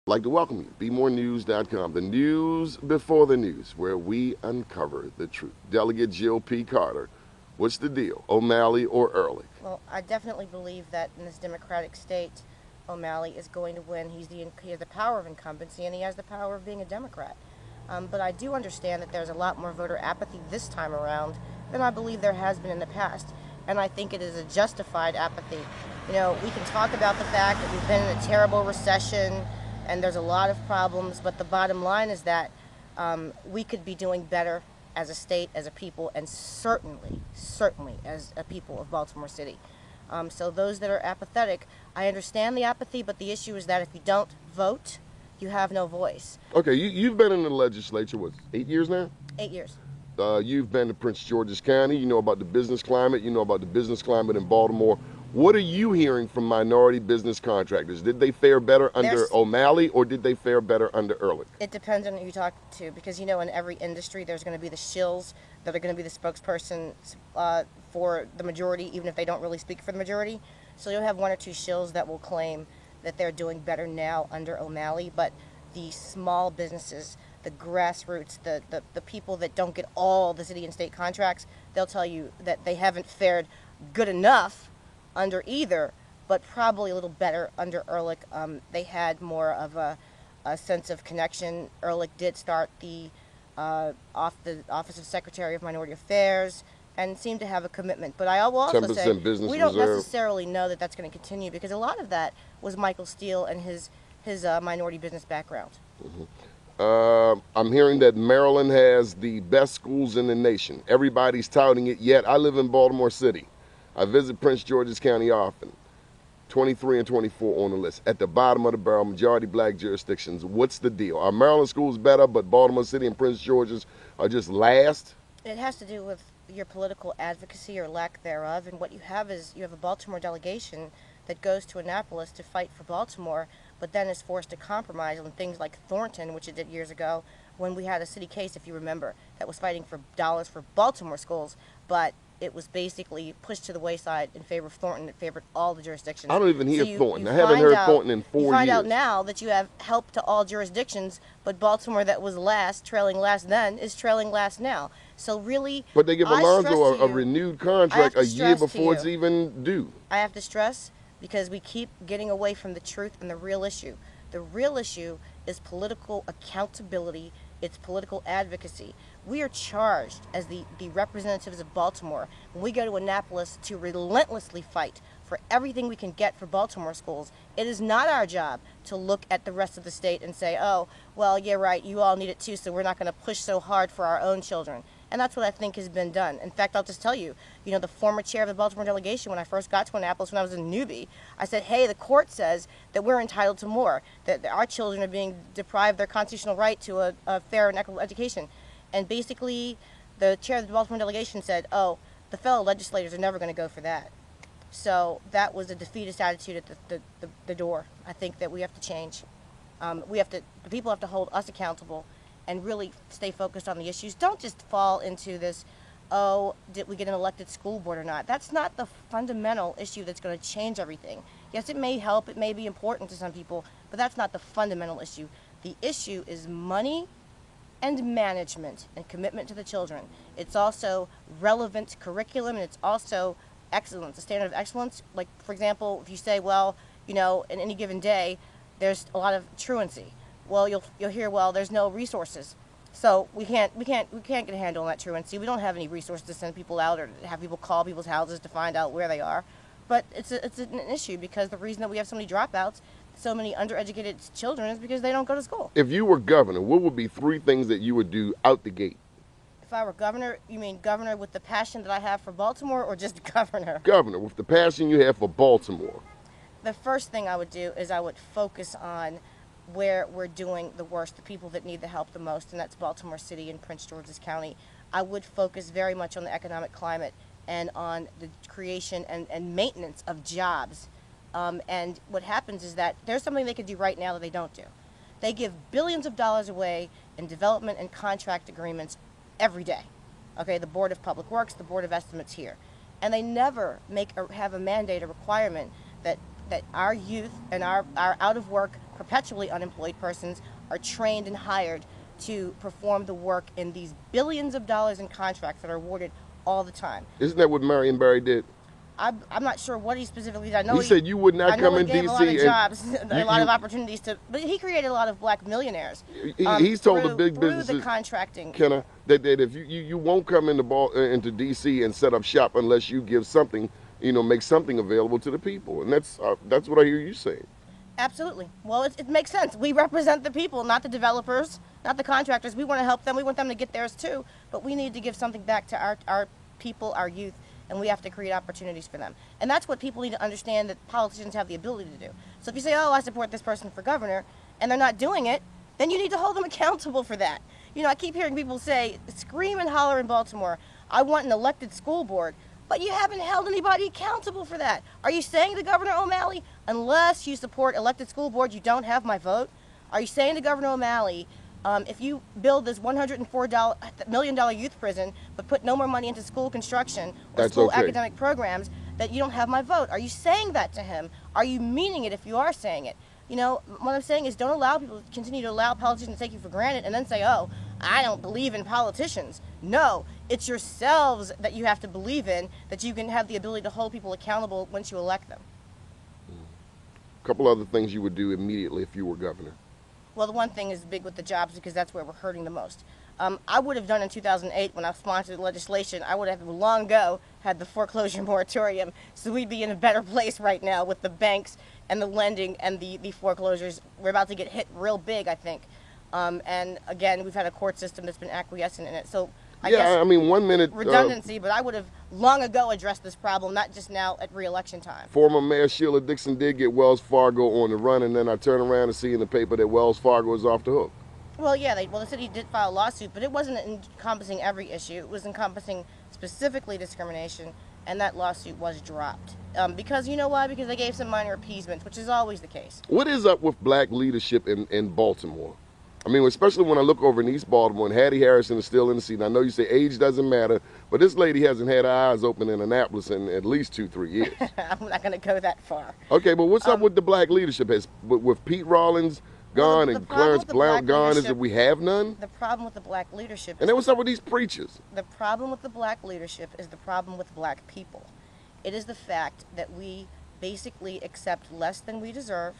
I'd like to welcome you, BeMoreNews.com, the news before the news, where we uncover the truth. Delegate Jill P. Carter, what's the deal, O'Malley or Ehrlich? Well, I definitely believe that in this democratic state, O'Malley is going to win. He has the power of incumbency, and he has the power of being a Democrat. But I do understand that there's a lot more voter apathy this time around than I believe there has been in the past. And I think it is a justified apathy. You know, we can talk about the fact that we've been in a terrible recession and there's a lot of problems, but the bottom line is that we could be doing better as a state, as a people, and certainly as a people of Baltimore City. So those that are apathetic, I understand the apathy, but the issue is that if you don't vote, you have no voice. Okay, you've been in the legislature, what, 8 years now? 8 years. You've been to Prince George's County. You know about the business climate. You know about the business climate in Baltimore. What are you hearing from minority business contractors? Did they fare better under O'Malley or did they fare better under Ehrlich? It depends on who you talk to, because you know in every industry there's going to be the shills that are going to be the spokesperson for the majority, even if they don't really speak for the majority. So you'll have one or two shills that will claim that they're doing better now under O'Malley, but the small businesses, the grassroots, the people that don't get all the city and state contracts, they'll tell you that they haven't fared good enough under either, but probably a little better under Ehrlich. They had more of a sense of connection. Ehrlich did start the Office of Secretary of Minority Affairs and seemed to have a commitment. But I will also say we don't necessarily know that that's going to continue, because a lot of that was Michael Steele and his minority business background. I'm hearing that Maryland has the best schools in the nation. Everybody's touting it, yet I live in Baltimore City. I visit Prince George's County often. 23 and 24 on the list. At the bottom of the barrel, majority black jurisdictions. What's the deal? Are Maryland schools better, but Baltimore City and Prince George's are just last? It has to do with your political advocacy or lack thereof. And what you have is you have a Baltimore delegation that goes to Annapolis to fight for Baltimore, but then is forced to compromise on things like Thornton, which it did years ago, when we had a city case, if you remember, that was fighting for dollars for Baltimore schools, but it was basically pushed to the wayside in favor of Thornton. It favored all the jurisdictions. I don't even hear Thornton. I haven't heard Thornton in 4 years. You find out now that you have help to all jurisdictions, but Baltimore, that was last, trailing last then, is trailing last now. So really, but they give Alonzo a renewed contract a year before it's even due. I have to stress, because we keep getting away from the truth and the real issue. The real issue is political accountability. It's political advocacy. We are charged as the representatives of Baltimore, when we go to Annapolis, to relentlessly fight for everything we can get for Baltimore schools. It is not our job to look at the rest of the state and say, oh, well, yeah, right, you all need it too, so we're not going to push so hard for our own children. And that's what I think has been done. In fact, I'll just tell you, the former chair of the Baltimore delegation, when I first got to Annapolis when I was a newbie, I said, hey, the court says that we're entitled to more, that our children are being deprived their constitutional right to a fair and equitable education. And basically, the chair of the Baltimore delegation said, oh, the fellow legislators are never going to go for that. So that was a defeatist attitude at the door. I think that we have to change. The people have to hold us accountable and really stay focused on the issues. Don't just fall into this, oh, did we get an elected school board or not? That's not the fundamental issue that's going to change everything. Yes, it may help, it may be important to some people, but that's not the fundamental issue. The issue is money and management and commitment to the children. It's also relevant curriculum, and it's also excellence, a standard of excellence. Like, for example, if you say, well, in any given day, there's a lot of truancy. Well, you'll hear, well, there's no resources, so we can't get a handle on that truancy. We don't have any resources to send people out or have people call people's houses to find out where they are. But it's an issue, because the reason that we have so many dropouts, so many undereducated children, is because they don't go to school. If you were governor, what would be 3 things that you would do out the gate? If I were governor, you mean governor with the passion that I have for Baltimore, or just governor? Governor with the passion you have for Baltimore. The first thing I would do is I would focus on where we're doing the worst, the people that need the help the most, and that's Baltimore City and Prince George's County. I would focus very much on the economic climate and on the creation and maintenance of jobs. And what happens is that there's something they could do right now that they don't do. They give billions of dollars away in development and contract agreements every day. Okay, the Board of Public Works, the Board of Estimates here. And they never have a mandate, a requirement that our youth and our out-of-work perpetually unemployed persons are trained and hired to perform the work in these billions of dollars in contracts that are awarded all the time. Isn't that what Marion Barry did? I'm not sure what he specifically did. I know He said you would not I know come he in gave D.C. a lot of jobs, a lot of you- opportunities to, but he created a lot of black millionaires. He's told the through- big through businesses, the contracting. Kenna, that if you won't come into D.C. and set up shop unless you give something, make something available to the people, and that's what I hear you saying. Absolutely. Well, it makes sense. We represent the people, not the developers, not the contractors. We want to help them. We want them to get theirs too. But we need to give something back to our people, our youth, and we have to create opportunities for them. And that's what people need to understand, that politicians have the ability to do. So if you say, oh, I support this person for governor, and they're not doing it, then you need to hold them accountable for that. I keep hearing people say, scream and holler in Baltimore, I want an elected school board. But you haven't held anybody accountable for that. Are you saying to Governor O'Malley, unless you support elected school boards, you don't have my vote? Are you saying to Governor O'Malley, if you build this $104 million youth prison, but put no more money into school construction or school academic programs, that you don't have my vote? Are you saying that to him? Are you meaning it if you are saying it? What I'm saying is, don't allow people to continue to allow politicians to take you for granted and then say, oh, I don't believe in politicians. No, it's yourselves that you have to believe in, that you can have the ability to hold people accountable once you elect them. A couple other things you would do immediately if you were governor. Well, the one thing is big with the jobs, because that's where we're hurting the most. I would have done in 2008 when I sponsored legislation, I would have long ago had the foreclosure moratorium, so we'd be in a better place right now with the banks and the lending and the foreclosures. We're about to get hit real big, I think. And again, we've had a court system that's been acquiescent in it. So I guess 1 minute redundancy, but I would have long ago addressed this problem, not just now at re-election time. Former Mayor Sheila Dixon did get Wells Fargo on the run, and then I turn around and see in the paper that Wells Fargo is off the hook. Well, yeah, the city did file a lawsuit, but it wasn't encompassing every issue. It was encompassing specifically discrimination, and that lawsuit was dropped. Because you know why? Because they gave some minor appeasements, which is always the case. What is up with black leadership in Baltimore? I mean, especially when I look over in East Baltimore and Hattie Harrison is still in the seat. And I know you say age doesn't matter, but this lady hasn't had her eyes open in Annapolis in at least 2-3 years. I'm not going to go that far. Okay, but what's up with the black leadership? With Pete Rollins gone and Clarence Blount gone, is that we have none? The problem with the black leadership and then what's up with these preachers? The problem with the black leadership is the problem with black people. It is the fact that we basically accept less than we deserve.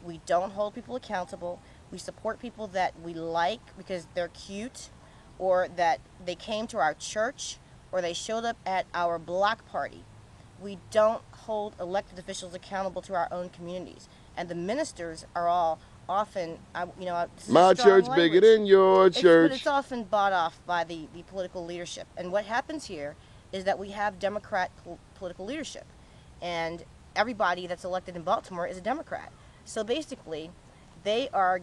We don't hold people accountable. We support people that we like because they're cute, or that they came to our church, or they showed up at our block party. We don't hold elected officials accountable to our own communities. And the ministers are all often, my church bigger than your church. But it's often bought off by the political leadership. And what happens here is that we have Democrat political leadership. And everybody that's elected in Baltimore is a Democrat. So basically, they are,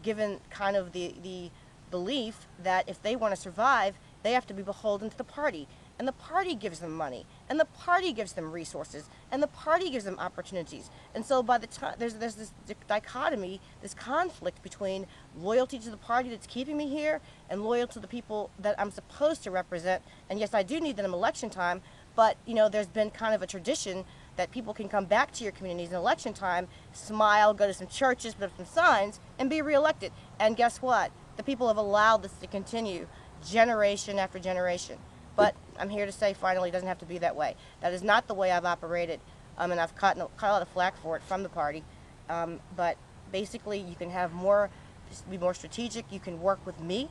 given kind of the belief that if they want to survive, they have to be beholden to the party. And the party gives them money, and the party gives them resources, and the party gives them opportunities. And so by the time there's this dichotomy, this conflict between loyalty to the party that's keeping me here and loyal to the people that I'm supposed to represent. And yes, I do need them in election time, but there's been kind of a tradition that people can come back to your communities in election time, smile, go to some churches, put up some signs, and be reelected. And guess what? The people have allowed this to continue generation after generation. But I'm here to say, finally, it doesn't have to be that way. That is not the way I've operated, and I've caught a lot of flack for it from the party. But basically, you can be more strategic. You can work with me,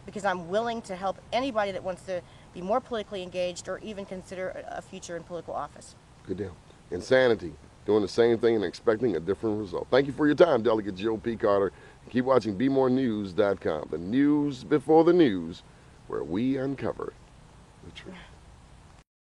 because I'm willing to help anybody that wants to be more politically engaged or even consider a future in political office. Good deal. Insanity, doing the same thing and expecting a different result. Thank you for your time, Delegate Joe P. Carter. Keep watching BeMoreNews.com, the news before the news, where we uncover the truth.